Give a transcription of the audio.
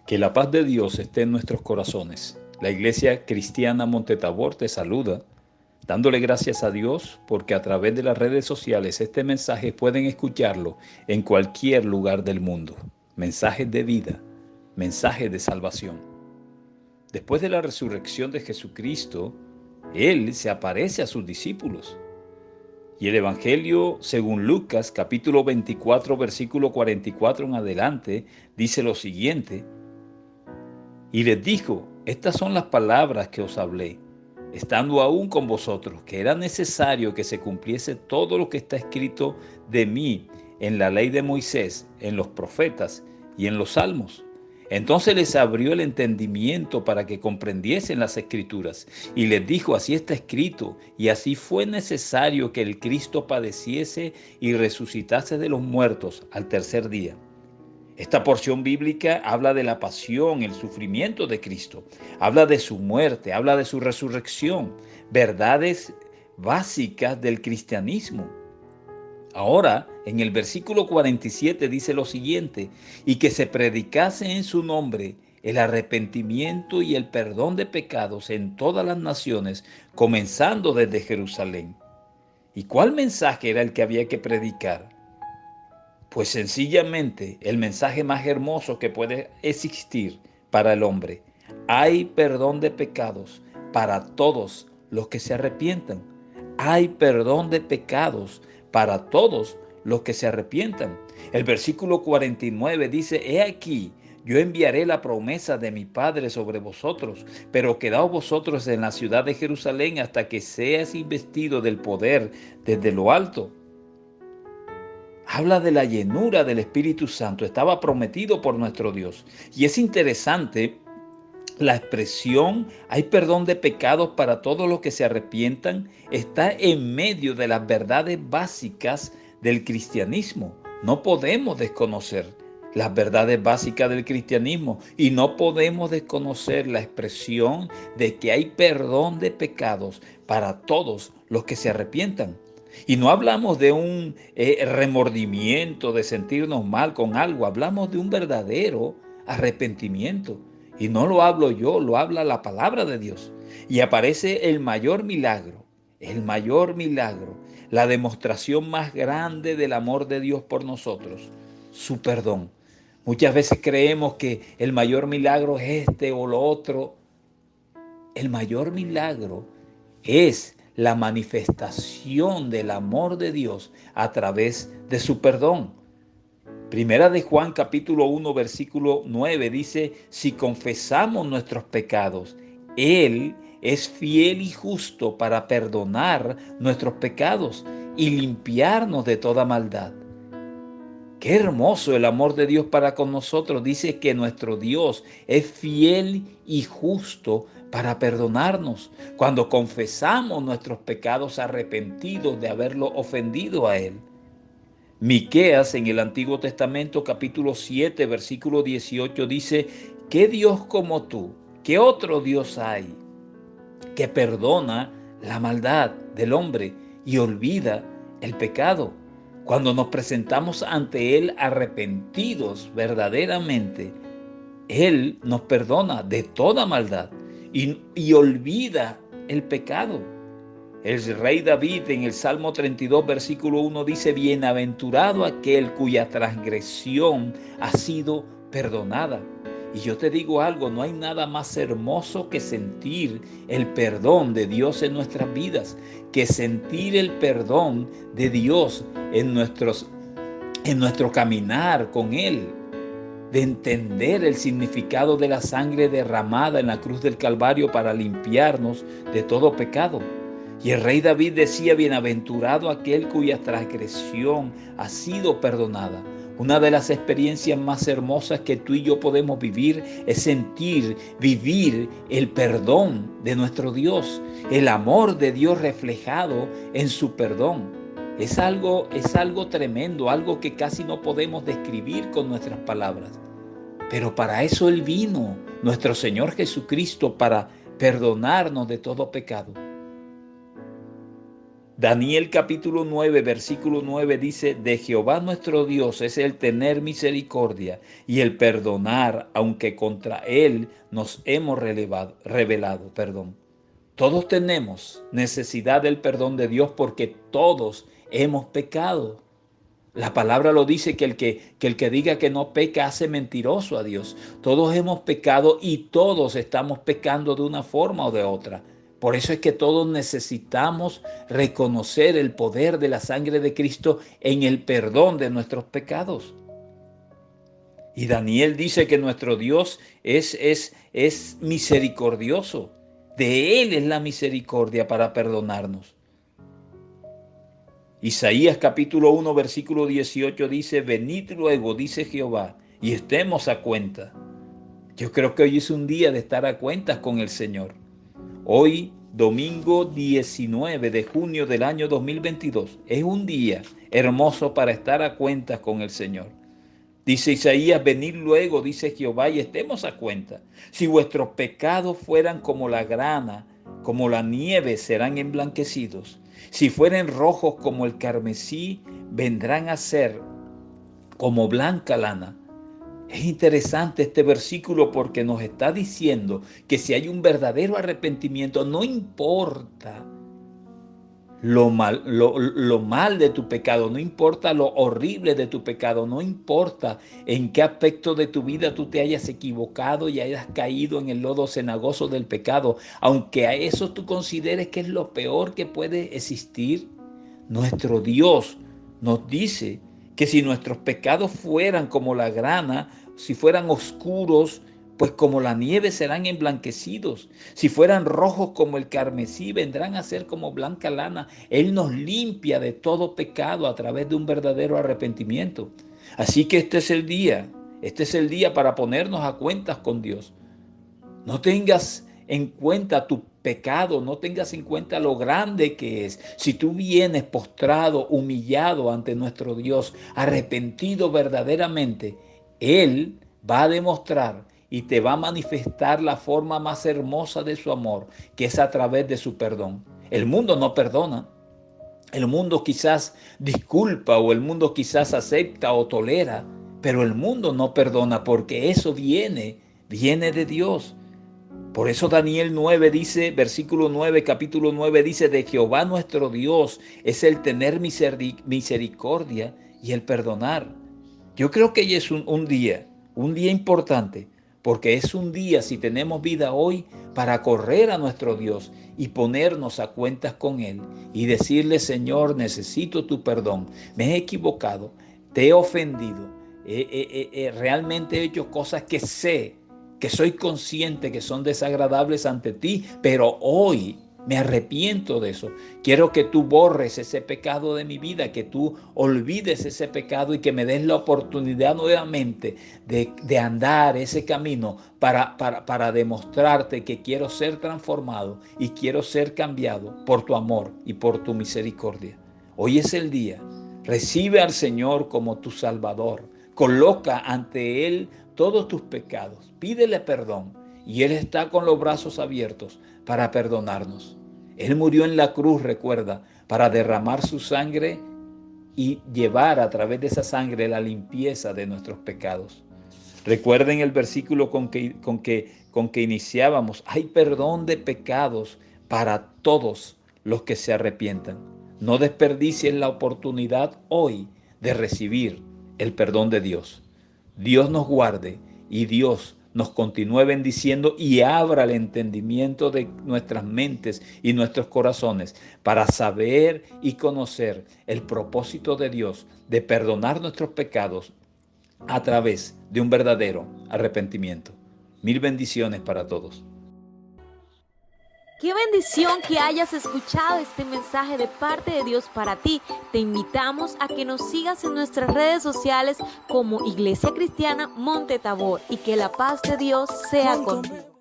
Que la paz de Dios esté en nuestros corazones. La Iglesia Cristiana Montetabor te saluda, dándole gracias a Dios porque a través de las redes sociales este mensaje pueden escucharlo en cualquier lugar del mundo. Mensajes de vida, mensajes de salvación. Después de la resurrección de Jesucristo, Él se aparece a sus discípulos. Y el Evangelio, según Lucas, capítulo 24, versículo 44 en adelante, dice lo siguiente: y les dijo, estas son las palabras que os hablé, estando aún con vosotros, que era necesario que se cumpliese todo lo que está escrito de mí en la ley de Moisés, en los profetas y en los salmos. Entonces les abrió el entendimiento para que comprendiesen las escrituras, y les dijo, así está escrito, y así fue necesario que el Cristo padeciese y resucitase de los muertos al tercer día. Esta porción bíblica habla de la pasión, el sufrimiento de Cristo, habla de su muerte, habla de su resurrección, verdades básicas del cristianismo. Ahora, en el versículo 47 dice lo siguiente: y que se predicase en su nombre el arrepentimiento y el perdón de pecados en todas las naciones, comenzando desde Jerusalén. ¿Y cuál mensaje era el que había que predicar? Pues sencillamente el mensaje más hermoso que puede existir para el hombre. Hay perdón de pecados para todos los que se arrepientan. Hay perdón de pecados para todos los que se arrepientan. El versículo 49 dice, he aquí, yo enviaré la promesa de mi Padre sobre vosotros, pero quedaos vosotros en la ciudad de Jerusalén hasta que seas investido del poder desde lo alto. Habla de la llenura del Espíritu Santo. Estaba prometido por nuestro Dios. Y es interesante la expresión, hay perdón de pecados para todos los que se arrepientan, está en medio de las verdades básicas del cristianismo. No podemos desconocer las verdades básicas del cristianismo y no podemos desconocer la expresión de que hay perdón de pecados para todos los que se arrepientan. Y no hablamos de un remordimiento, de sentirnos mal con algo, hablamos de un verdadero arrepentimiento. Y no lo hablo yo, lo habla la palabra de Dios. Y aparece el mayor milagro, la demostración más grande del amor de Dios por nosotros, su perdón. Muchas veces creemos que el mayor milagro es este o lo otro. El mayor milagro es la manifestación del amor de Dios a través de su perdón. Primera de Juan capítulo 1 versículo 9 dice, si confesamos nuestros pecados, Él es fiel y justo para perdonar nuestros pecados y limpiarnos de toda maldad. Qué hermoso el amor de Dios para con nosotros. Dice que nuestro Dios es fiel y justo para perdonarnos cuando confesamos nuestros pecados arrepentidos de haberlo ofendido a Él. Miqueas en el Antiguo Testamento capítulo 7 versículo 18 dice, ¿qué Dios como tú? ¿Qué otro Dios hay que perdona la maldad del hombre y olvida el pecado? Cuando nos presentamos ante Él arrepentidos verdaderamente, Él nos perdona de toda maldad y olvida el pecado. El rey David en el Salmo 32, versículo 1 dice, bienaventurado aquel cuya transgresión ha sido perdonada. Y yo te digo algo, no hay nada más hermoso que sentir el perdón de Dios en nuestras vidas, que sentir el perdón de Dios en nuestro caminar con Él, de entender el significado de la sangre derramada en la cruz del Calvario para limpiarnos de todo pecado. Y el rey David decía, bienaventurado aquel cuya transgresión ha sido perdonada. Una de las experiencias más hermosas que tú y yo podemos vivir es vivir el perdón de nuestro Dios, el amor de Dios reflejado en su perdón. Es algo tremendo, algo que casi no podemos describir con nuestras palabras. Pero para eso Él vino, nuestro Señor Jesucristo, para perdonarnos de todo pecado. Daniel capítulo 9, versículo 9 dice, de Jehová nuestro Dios es el tener misericordia y el perdonar, aunque contra él nos hemos rebelado. Todos tenemos necesidad del perdón de Dios porque todos hemos pecado. La palabra lo dice que el que diga que no peca hace mentiroso a Dios. Todos hemos pecado y todos estamos pecando de una forma o de otra. Por eso es que todos necesitamos reconocer el poder de la sangre de Cristo en el perdón de nuestros pecados. Y Daniel dice que nuestro Dios es misericordioso. De Él es la misericordia para perdonarnos. Isaías capítulo 1 versículo 18 dice, venid luego, dice Jehová, y estemos a cuenta. Yo creo que hoy es un día de estar a cuentas con el Señor. Hoy, domingo 19 de junio del año 2022, es un día hermoso para estar a cuentas con el Señor. Dice Isaías, venid luego, dice Jehová, y estemos a cuenta. Si vuestros pecados fueran como la grana, como la nieve, serán emblanquecidos. Si fueren rojos como el carmesí, vendrán a ser como blanca lana. Es interesante este versículo porque nos está diciendo que si hay un verdadero arrepentimiento, no importa lo mal de tu pecado, no importa lo horrible de tu pecado, no importa en qué aspecto de tu vida tú te hayas equivocado y hayas caído en el lodo cenagoso del pecado, aunque a eso tú consideres que es lo peor que puede existir, nuestro Dios nos dice que si nuestros pecados fueran como la grana, si fueran oscuros, pues como la nieve serán emblanquecidos. Si fueran rojos como el carmesí, vendrán a ser como blanca lana. Él nos limpia de todo pecado a través de un verdadero arrepentimiento. Así que este es el día para ponernos a cuentas con Dios. No tengas en cuenta tu pecado, no tengas en cuenta lo grande que es. Si tú vienes postrado, humillado ante nuestro Dios, arrepentido verdaderamente, Él va a demostrar y te va a manifestar la forma más hermosa de su amor, que es a través de su perdón. El mundo no perdona. El mundo quizás disculpa o el mundo quizás acepta o tolera, pero el mundo no perdona porque eso viene de Dios. Por eso Daniel 9 dice, versículo 9, capítulo 9 dice, de Jehová nuestro Dios es el tener misericordia y el perdonar. Yo creo que hoy es un día importante, porque es un día, si tenemos vida hoy, para correr a nuestro Dios y ponernos a cuentas con Él y decirle, Señor, necesito tu perdón, me he equivocado, te he ofendido, realmente he hecho cosas que sé, que soy consciente que son desagradables ante ti, pero hoy me arrepiento de eso. Quiero que tú borres ese pecado de mi vida, que tú olvides ese pecado y que me des la oportunidad nuevamente de andar ese camino para demostrarte que quiero ser transformado y quiero ser cambiado por tu amor y por tu misericordia. Hoy es el día. Recibe al Señor como tu Salvador. Coloca ante Él todos tus pecados. Pídele perdón y Él está con los brazos abiertos para perdonarnos. Él murió en la cruz, recuerda, para derramar su sangre y llevar a través de esa sangre la limpieza de nuestros pecados. Recuerden el versículo con que iniciábamos. Hay perdón de pecados para todos los que se arrepientan. No desperdicies la oportunidad hoy de recibir el perdón de Dios. Dios nos guarde y Dios nos continúe bendiciendo y abra el entendimiento de nuestras mentes y nuestros corazones para saber y conocer el propósito de Dios de perdonar nuestros pecados a través de un verdadero arrepentimiento. Mil bendiciones para todos. Qué bendición que hayas escuchado este mensaje de parte de Dios para ti. Te invitamos a que nos sigas en nuestras redes sociales como Iglesia Cristiana Monte Tabor y que la paz de Dios sea contigo.